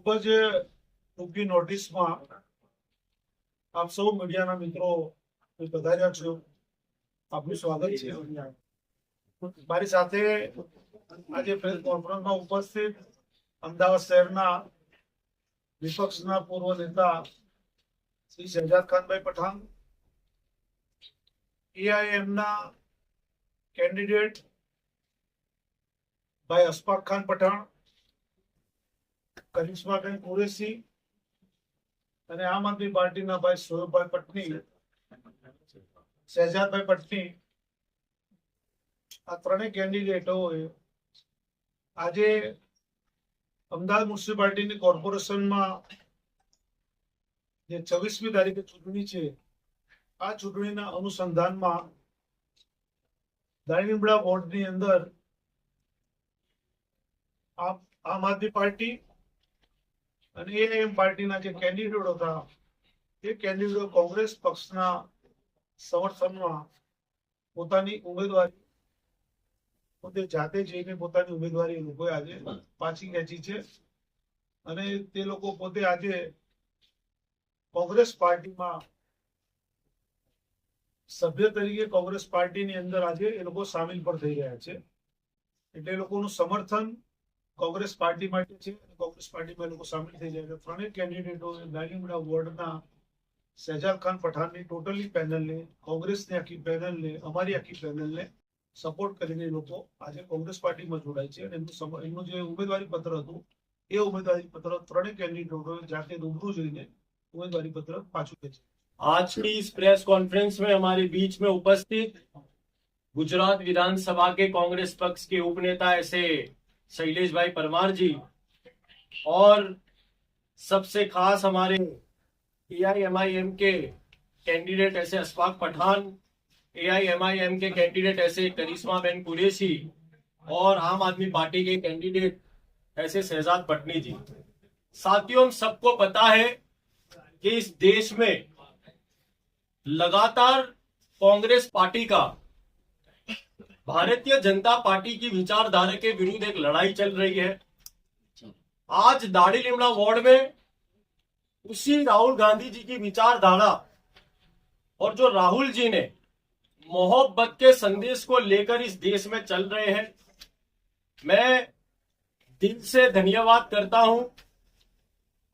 ખૂબ જ ટૂંકી નોટિસમાં આપ સૌ મીડિયાના મિત્રો પધાર્યા છો, આપનું સ્વાગત છે. મારી સાથે આજે પ્રેસ કોન્ફરન્સમાં ઉપસ્થિત અમદાવાદ શહેરના વિપક્ષના પૂર્વ નેતા શ્રી શહેજાદ ખાનભાઈ પઠાણ, એઆઈએમના કેન્ડિડેટ ભાઈ અશફાક ખાન પઠાણ, કરિશ્માબેન કુરેશી અને આમ આદમી પાર્ટીના ભાઈ સોહેબભાઈ પટની, શહેજાદભાઈ પટની, આ ત્રણેય કેન્ડિડેટોએ આજે અમદાવાદ મ્યુનિસિપાલિટીની કોર્પોરેશનમાં જે 26મી તારીખે ચૂંટણી છે, આ ચૂંટણીના અનુસંધાનમાં દાણીલીમડા વોર્ડની અંદર આમ આદમી પાર્ટી અને એઆઈએમ પાર્ટીના જે કેન્ડિડેટો હતા એ કેન્ડિડેટો કોંગ્રેસ પક્ષના સમર્થનમાં પોતાની ઉમેદવારી પોતે જાતે જઈને પોતાની ઉમેદવારી લોકોએ આજે પાછી ખેંચી છે અને તે લોકો પોતે આજે કોંગ્રેસ પાર્ટીમાં સભ્ય તરીકે કોંગ્રેસ પાર્ટીની અંદર આજે એ લોકો સામેલ પણ થઈ રહ્યા છે. એટલે એ લોકોનું સમર્થન કોંગ્રેસ પાર્ટી માટે છે. કોંગ્રેસ પાર્ટીમાં લોકો સામેલ થઈ જાય છે. ત્રણેય કેન્ડિડેટો દાણીલીમડા વોર્ડના શહેજાદ ખાન પઠાણની ટોટલી પેનલને, કોંગ્રેસની આખી પેનલને, અમારી આખી પેનલને સપોર્ટ કરીને લોકો આજે કોંગ્રેસ પાર્ટીમાં જોડાય છે અને એમનું જે ઉમેદવારી પત્ર હતું એ ઉમેદવારી પત્ર ત્રણેય કેન્ડિડેટો જાતે રૂબરૂ જઈને उम्मीदवारी पत्र पाछू खेचे. आज की इस प्रेस कॉन्फ्रेंस में हमारे बीच में उपस्थित गुजरात विधानसभा के कांग्रेस पक्ष के उपनेता ऐसे शैलेश भाई परमार जी और सबसे खास हमारे एआईएमआईएम के कैंडिडेट ऐसे अशफाक पठान, एआईएमआईएम के कैंडिडेट ऐसे करिश्माबेन कुरैशी और आम आदमी पार्टी के कैंडिडेट ऐसे शहजाद पटनी जी. साथियों, हम सबको पता है कि इस देश में लगातार कांग्रेस पार्टी का भारतीय जनता पार्टी की विचारधारा के विरुद्ध एक लड़ाई चल रही है. आज दाणीलीमड़ा वार्ड में उसी राहुल गांधी जी की विचारधारा और जो राहुल जी ने मोहब्बत के संदेश को लेकर इस देश में चल रहे हैं, मैं दिल से धन्यवाद करता हूं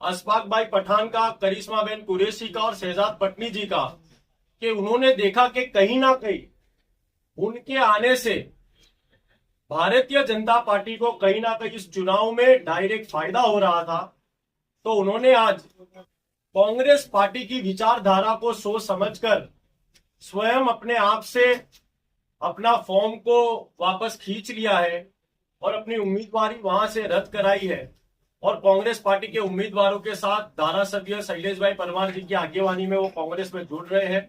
अशफाक भाई पठान का, करिश्माबेन कुरैशी का और शहजाद पटनी जी का, कि उन्होंने देखा कि कहीं ना कहीं उनके आने से भारतीय जनता पार्टी को कहीं ना कहीं इस चुनाव में डायरेक्ट फायदा हो रहा था. तो उन्होंने आज कांग्रेस पार्टी की विचारधारा को सोच समझकर स्वयं अपने आप से अपना फॉर्म को वापस खींच लिया है और अपनी उम्मीदवारी वहां से रद्द कराई है और कांग्रेस पार्टी के उम्मीदवारों के साथ धारासभ्य शैलेश भाई परमार जी की आगेवानी में वो कांग्रेस में जुड़ रहे हैं.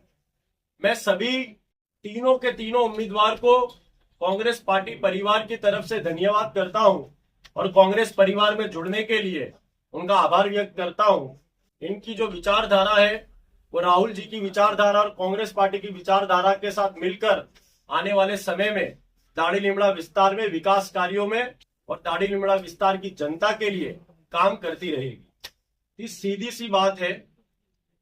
मैं सभी तीनों के तीनों उम्मीदवार को कांग्रेस पार्टी परिवार की तरफ से धन्यवाद करता हूं और कांग्रेस परिवार में जुड़ने के लिए उनका आभार व्यक्त करता हूं. इनकी जो विचारधारा है वो राहुल जी की विचारधारा और कांग्रेस पार्टी की विचारधारा के साथ मिलकर आने वाले समय में दाणीलीमड़ा विस्तार में विकास कार्यों में और दाणीलीमड़ा विस्तार की जनता के लिए काम करती रहेगी. इस सीधी सी बात है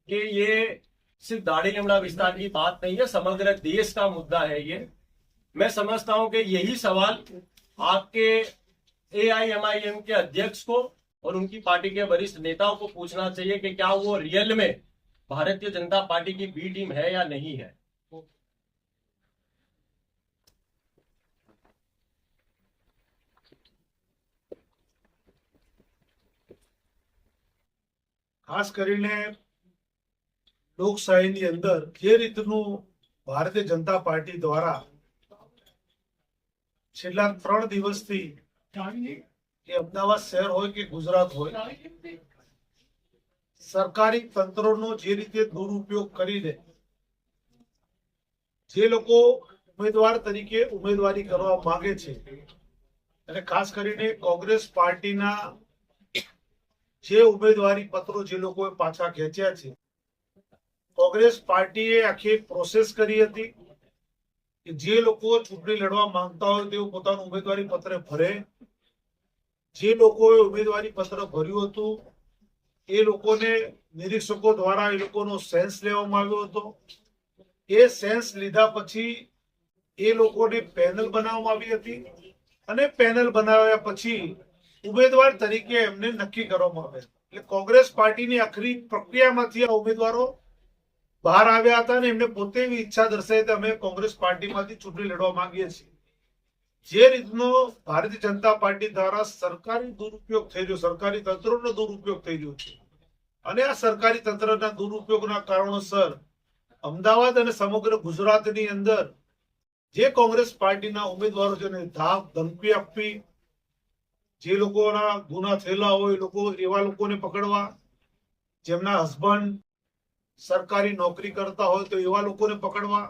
कि ये सिर्फ दाणीलीमड़ा विस्तार की बात नहीं है, समग्र देश का मुद्दा है ये. मैं समझता हूं कि यही सवाल आपके एआईएमआईएम के अध्यक्ष को और उनकी पार्टी के वरिष्ठ नेताओं को पूछना चाहिए कि क्या वो रियल में भारतीय जनता पार्टी की बी टीम है या नहीं है. ખાસ કરીને લોકશાહીની અંદર જે રીતનું ભારતીય જનતા પાર્ટી દ્વારા છેલ્લા 3 દિવસથી કે અમદાવાદ શહેર હોય કે ગુજરાત હોય, સરકારી તંત્રોનો જે રીતે દુરુપયોગ કરીને જે લોકો ઉમેદવાર તરીકે ઉમેદવારી કરવા માંગે છે અને ખાસ કરીને કોંગ્રેસ પાર્ટીના જે ઉમેદવારી પત્રો જે લોકોએ પાછા ખેંચ્યા છે, કોંગ્રેસ પાર્ટીએ આખી પ્રોસેસ કરી હતી કે જે લોકો ચૂંટણી લડવા માંગતા હોય તેઓ પોતાનું ઉમેદવારી પત્ર ભરે. જે લોકોએ ઉમેદવારી પત્ર ભર્યું હતું એ લોકોને નિરીક્ષકો દ્વારા એ લોકોનો સેન્સ લેવામાં આવ્યો હતો. એ સેન્સ લીધા પછી એ લોકોને પેનલ બનાવવામાં આવી હતી અને પેનલ બનાવ્યા પછી ઉમેદવાર તરીકે એમને નક્કી કરવામાં આવ્યા. એટલે કોંગ્રેસ પાર્ટીની આખરી પ્રક્રિયામાંથી આ ઉમેદવારો બહાર આવ્યા હતા અને એમને પોતે એવી ઈચ્છા દર્શાવી કે અમે કોંગ્રેસ પાર્ટીમાંથી ચૂંટણી લડવા માંગીએ છીએ. જે રીતનો ભારતીય જનતા પાર્ટી દ્વારા સરકારી દુરુપયોગ થઈ રહ્યો, સરકારી તંત્રનો દુરુપયોગ થઈ રહ્યો છે અને આ સરકારી તંત્રના દુરુપયોગના કારણોસર અમદાવાદ અને સમગ્ર ગુજરાતની અંદર જે કોંગ્રેસ પાર્ટીના ઉમેદવારો છે ધાક ધમકી આપવી, જે લોકોના ગુના થયેલા હોય લોકો એવા લોકોને પકડવા, જેમના હસબન્ડ સરકારી નોકરી કરતા હોય તો એવા લોકોને પકડવા,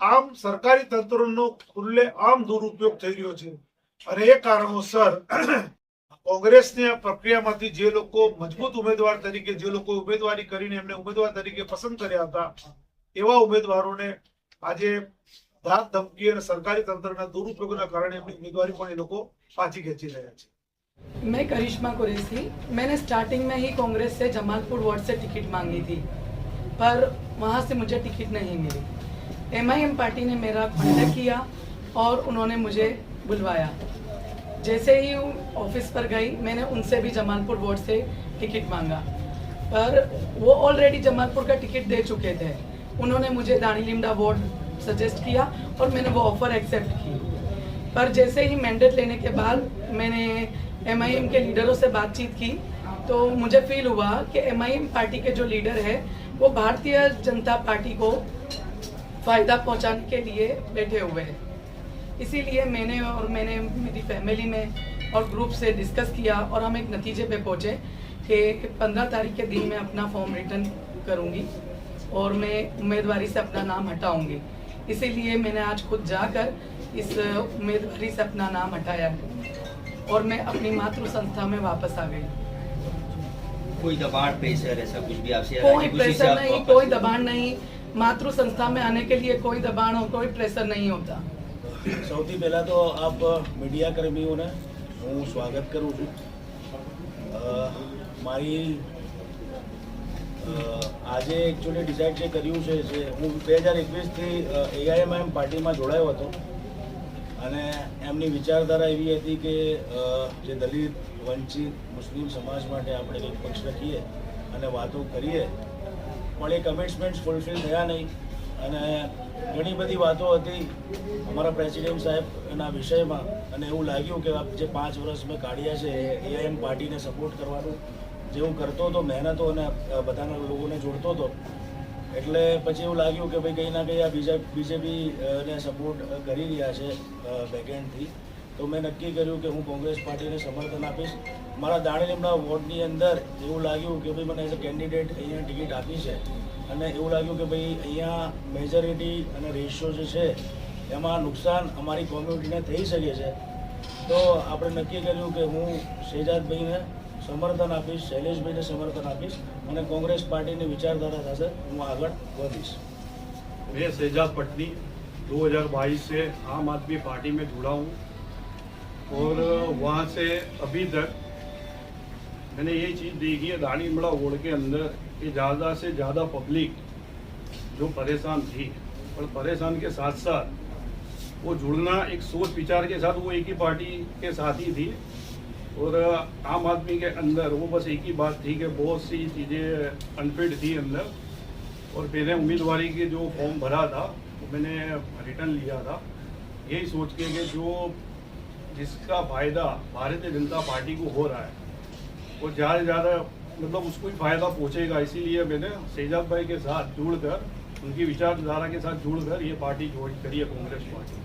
આમ સરકારી તંત્રનો ખુલ્લે આમ દુરુપયોગ થઈ રહ્યો છે. અને એ કારણોસર કોંગ્રેસની આ પ્રક્રિયામાંથી જે લોકો મજબૂત ઉમેદવાર તરીકે, જે લોકો ઉમેદવારી કરીને એમને ઉમેદવાર તરીકે પસંદ કર્યા હતા, એવા ઉમેદવારોને આજે ધાક ધમકી અને સરકારી તંત્રના દુરુપયોગના કારણે એમની ઉમેદવારી પણ એ લોકો પાછી ખેંચી રહ્યા છે. मैं करिश्मा कुरैशी, मैंने स्टार्टिंग में ही कांग्रेस से जमालपुर वार्ड से टिकट मांगी थी, पर वहाँ से मुझे टिकट नहीं मिली. MIM पार्टी ने मेरा कॉन्टेक्ट किया और उन्होंने मुझे बुलवाया. जैसे ही ऑफिस पर गई, मैंने उनसे भी जमालपुर वार्ड से टिकट मांगा, पर वो ऑलरेडी जमालपुर का टिकट दे चुके थे. उन्होंने मुझे दानी लिमड़ा वार्ड सजेस्ट किया और मैंने वो ऑफर एक्सेप्ट की. पर जैसे ही मैंडेट लेने के बाद मैंने MIM के लीडरों से बातचीत की तो मुझे फील हुआ कि MIM पार्टी के जो लीडर है वो भारतीय जनता पार्टी को फायदा पहुंचाने के लिए बैठे हुए हैं. इसीलिए मैंने मेरी फैमिली में और ग्रुप से डिस्कस किया और हम एक नतीजे पे पहुंचे कि 15 तारीख के दिन मैं अपना फॉर्म रिटर्न करूंगी और मैं उम्मीदवारी से अपना नाम हटाऊंगी. इसीलिए मैंने आज खुद जाकर इस उम्मीदवारी से अपना नाम हटाया है और मैं अपनी मातृ संस्था में वापस आ गई. कोई दबाव प्रेशर ऐसा कुछ भी आपसे कोई प्रेशर नहीं, कोई दबाव नहीं. मातृ संस्था में आने के लिए कोई दबाव और कोई प्रेशर नहीं होता. સૌથી પહેલાં તો આપ મીડિયા કર્મીઓને હું સ્વાગત કરું છું. મારી આજે એકચ્યુઅલી ડિસાઇડ જે કર્યું છે હું 2021થી AIMIM પાર્ટીમાં જોડાયો હતો અને એમની વિચારધારા એવી હતી કે જે દલિત, વંચિત, મુસ્લિમ સમાજ માટે આપણે એક પક્ષ રાખીએ અને વાતો કરીએ, પણ એ કમિટમેન્ટ્સ ફૂલફિલ થયા નહીં અને ઘણી બધી વાતો હતી અમારા પ્રેસિડેન્ટ સાહેબ એના વિષયમાં અને એવું લાગ્યું કે જે 5 વર્ષ મેં કાઢ્યા છે AIM પાર્ટીને સપોર્ટ કરવાનું જે હું કરતો હતો, મહેનતો અને બધાના લોકોને જોડતો હતો, એટલે પછી એવું લાગ્યું કે ભાઈ કંઈ ના કંઈ આ બીજેપીને સપોર્ટ કરી રહ્યા છે બેકએન્ડથી. તો મેં નક્કી કર્યું કે હું કોંગ્રેસ પાર્ટીને સમર્થન આપીશ. મારા દાણી લીમડા વોર્ડની અંદર એવું લાગ્યું કે ભાઈ મને એઝ અ કેન્ડિડેટ અહીંયા ટિકિટ આપી છે અને એવું લાગ્યું કે ભાઈ અહીંયા મેજોરિટી અને રેશિયો જે છે એમાં નુકસાન અમારી કોમ્યુનિટીને થઈ શકે છે. તો આપણે નક્કી કર્યું કે હું શહેજાદભાઈને સમર્થન આપીશ, શૈલેષભાઈને સમર્થન આપીશ અને કોંગ્રેસ પાર્ટીની વિચારધારા સાથે હું આગળ વધીશ. मैं शहजाद पटनी 2022 से आम आदमी पार्टी में जुड़ा हूँ और वहाँ से अभी तक मैंने ये चीज़ देखी है दानी लिमड़ा वार्ड के अंदर कि ज़्यादा से ज़्यादा पब्लिक जो परेशान थी, और परेशान के साथ साथ वो जुड़ना एक सोच विचार के साथ वो एक ही पार्टी के साथ ही थी. और आम आदमी के अंदर वो बस एक ही बात थी कि बहुत सी चीज़ें अनफिट थी अंदर. और मैंने उम्मीदवारी के जो फॉर्म भरा था वो मैंने रिटर्न लिया था यही सोच के कि जो जिसका फ़ायदा भारतीय जनता पार्टी को हो रहा है वो ज़्यादा से ज़्यादा मतलब उसको ही फ़ायदा पहुँचेगा. इसीलिए मैंने शहजाद भाई के साथ जुड़कर, उनकी विचारधारा के साथ जुड़कर ये पार्टी ज्वाइन करी है, कांग्रेस पार्टी.